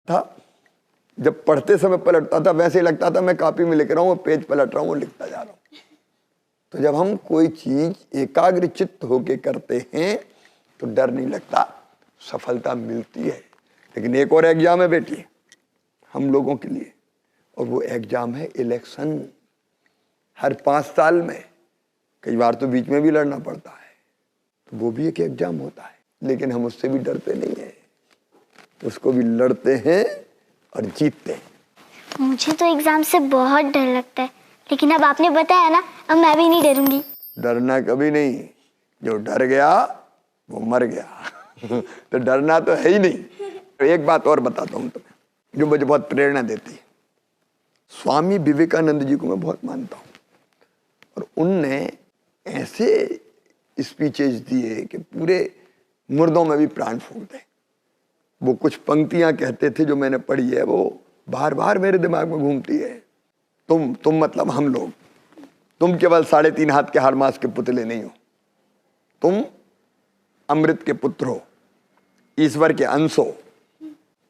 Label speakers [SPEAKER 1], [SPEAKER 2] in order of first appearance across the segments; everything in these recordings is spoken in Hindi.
[SPEAKER 1] था, जब पढ़ते समय पलटता था वैसे ही लगता था मैं कॉपी में लिख रहा हूँ, पेज पलट रहा हूँ, लिखता जा रहा हूँ। तो जब हम कोई चीज एकाग्र चित्त होके करते हैं तो डर नहीं लगता, सफलता मिलती है। लेकिन एक और एग्जाम है बेटी हम लोगों के लिए, और वो एग्जाम है इलेक्शन। हर 5 साल में, कई बार तो बीच में भी लड़ना पड़ता है, तो वो भी एक एग्जाम होता है। लेकिन हम उससे भी डरते नहीं हैं, उसको भी लड़ते हैं और जीतते हैं।
[SPEAKER 2] मुझे तो एग्जाम से बहुत डर लगता है, लेकिन अब आपने बताया ना, अब मैं भी नहीं डरूंगी।
[SPEAKER 1] डरना कभी नहीं, जो डर गया वो मर गया। तो डरना तो है ही नहीं। एक बात और बताता हूँ तुम्हें जो मुझे बहुत प्रेरणा देती है। स्वामी विवेकानंद जी को मैं बहुत मानता हूँ, और उनने ऐसे स्पीचेस दिए कि पूरे मुर्दों में भी प्राण फूंक दे। वो कुछ पंक्तियां कहते थे जो मैंने पढ़ी है, वो बार बार मेरे दिमाग में घूमती है। तुम मतलब हम लोग, तुम केवल 3.5 हाथ के हारमास के पुतले नहीं हो, तुम अमृत के पुत्र हो, ईश्वर के अंश हो,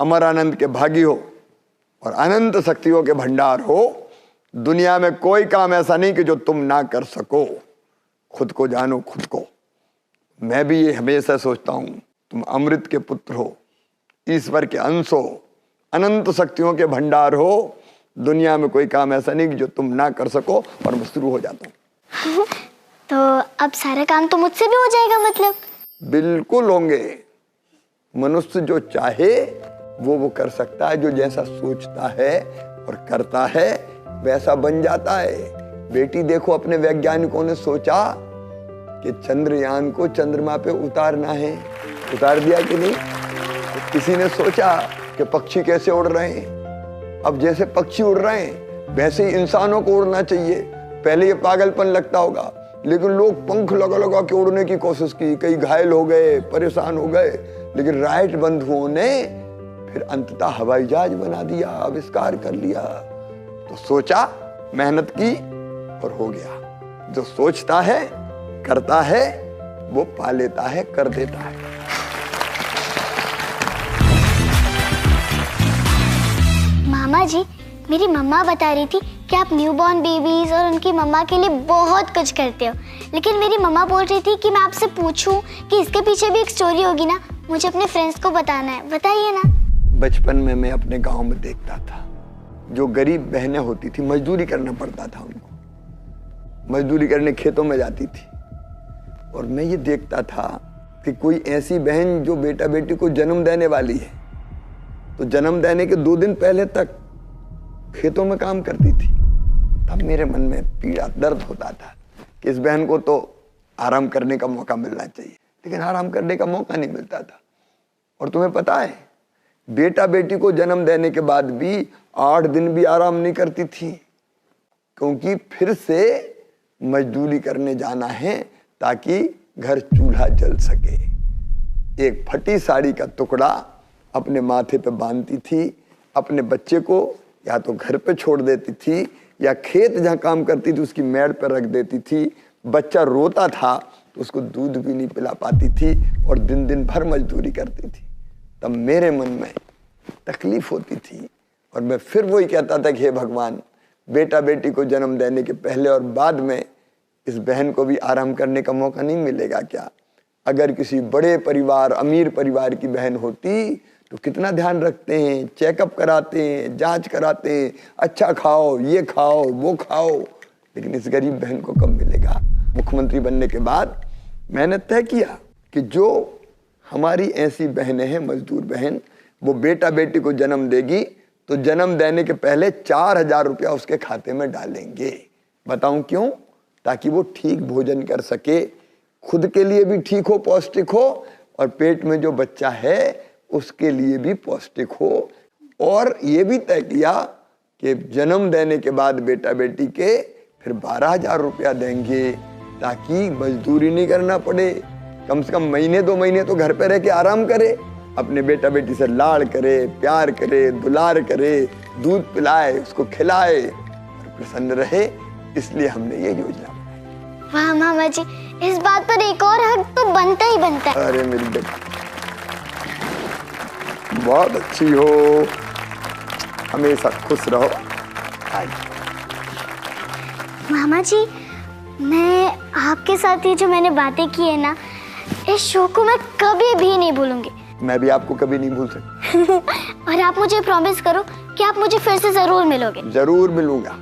[SPEAKER 1] अमर आनंद के भागी हो, और अनंत शक्तियों के भंडार हो। दुनिया में कोई काम ऐसा नहीं कि जो तुम ना कर सको। खुद को जानो, खुद को। मैं भी ये हमेशा सोचता हूं, तुम अमृत के पुत्र हो, ईश्वर के अंश हो, अनंत शक्तियों के भंडार हो। दुनिया में कोई काम ऐसा नहीं कि जो तुम ना कर सको। और मैं शुरू हो जाता हूं।
[SPEAKER 2] तो अब सारा काम तो मुझसे भी हो जाएगा मतलब?
[SPEAKER 1] बिल्कुल होंगे। मनुष्य जो चाहे वो कर सकता है, जो जैसा सोचता है और करता है वैसा बन जाता है। बेटी देखो, अपने वैज्ञानिकों ने सोचा कि चंद्रयान को चंद्रमा पे उतारना है, उतार दिया कि नहीं? किसी ने सोचा कि पक्षी कैसे उड़ रहे हैं, अब जैसे पक्षी उड़ रहे हैं वैसे ही इंसानों को उड़ना चाहिए। पहले ये पागलपन लगता होगा, लेकिन लोग पंख लगा लगा के उड़ने की कोशिश की, कई घायल हो गए, परेशान हो गए, लेकिन राइट बंधुओं ने फिर अंततः हवाई जहाज बना दिया, आविष्कार कर लिया। तो सोचा, मेहनत की और हो गया। जो सोचता है, करता है, वो पा लेता है, कर देता है।
[SPEAKER 2] मामा जी, मेरी मम्मा बता रही थी कि आप न्यूबॉर्न बेबीज और उनकी मम्मा के लिए बहुत कुछ करते हो, लेकिन मेरी मम्मा बोल रही थी कि मैं आपसे पूछूं कि इसके पीछे भी एक स्टोरी होगी ना, मुझे अपने फ्रेंड्स को बताना है, बताइए ना।
[SPEAKER 1] बचपन में मैं अपने गांव में देखता था, जो गरीब बहनें होती थी, मजदूरी करना पड़ता था उनको, मजदूरी करने खेतों में जाती थी, और मैं ये देखता था कि कोई ऐसी बहन जो बेटा बेटी को जन्म देने वाली है, तो जन्म देने के 2 दिन पहले तक खेतों में काम करती थी। तब मेरे मन में पीड़ा, दर्द होता था कि इस बहन को तो आराम करने का मौका मिलना चाहिए, लेकिन आराम करने का मौका नहीं मिलता था। और तुम्हें पता है, बेटा बेटी को जन्म देने के बाद भी 8 दिन भी आराम नहीं करती थी, क्योंकि फिर से मजदूरी करने जाना है ताकि घर चूल्हा जल सके। एक फटी साड़ी का टुकड़ा अपने माथे पे बांधती थी, अपने बच्चे को या तो घर पे छोड़ देती थी या खेत जहाँ काम करती थी उसकी मेड़ पर रख देती थी। बच्चा रोता था तो उसको दूध भी नहीं पिला पाती थी, और दिन दिन भर मजदूरी करती थी। तब मेरे मन में तकलीफ होती थी, और मैं फिर वही कहता था कि हे भगवान, बेटा बेटी को जन्म देने के पहले और बाद में इस बहन को भी आराम करने का मौका नहीं मिलेगा क्या? अगर किसी बड़े परिवार, अमीर परिवार की बहन होती तो कितना ध्यान रखते हैं, चेकअप कराते हैं, जांच कराते हैं, अच्छा खाओ, ये खाओ, वो खाओ, लेकिन इस गरीब बहन को कब मिलेगा? मुख्यमंत्री बनने के बाद मैंने तय किया कि जो हमारी ऐसी बहनें हैं, मजदूर बहन, वो बेटा बेटी को जन्म देगी तो जन्म देने के पहले 4000 रुपया उसके खाते में डालेंगे। बताऊं क्यों? ताकि वो ठीक भोजन कर सके, खुद के लिए भी ठीक हो, पौष्टिक हो, और पेट में जो बच्चा है उसके लिए भी पौष्टिक हो। और ये भी तय किया कि जन्म देने के बाद बेटा बेटी के फिर 12,000 रुपया देंगे, ताकि मजदूरी नहीं करना पड़े, कम से कम महीने 2 महीने तो घर पे रह के आराम करे, अपने बेटा बेटी से लाड़ करे, प्यार करे, दुलार करे, दूध पिलाए, उसको खिलाए और प्रसन्न रहे। इसलिए हमने ये योजना बनाई।
[SPEAKER 2] वाह मामा जी, इस बात पर एक और हक तो बनता ही बनता है।
[SPEAKER 1] अरे मेरी बेटी बहुत अच्छी हो, हमेशा खुश रहो। आइए।
[SPEAKER 2] मामा जी, मैं आपके साथ ये जो मैंने बातें की है ना, इस शो को मैं कभी भी नहीं भूलूंगी।
[SPEAKER 1] मैं भी आपको कभी नहीं भूल सकता।
[SPEAKER 2] और आप मुझे प्रॉमिस करो कि आप मुझे फिर से जरूर मिलोगे।
[SPEAKER 1] जरूर मिलूंगा।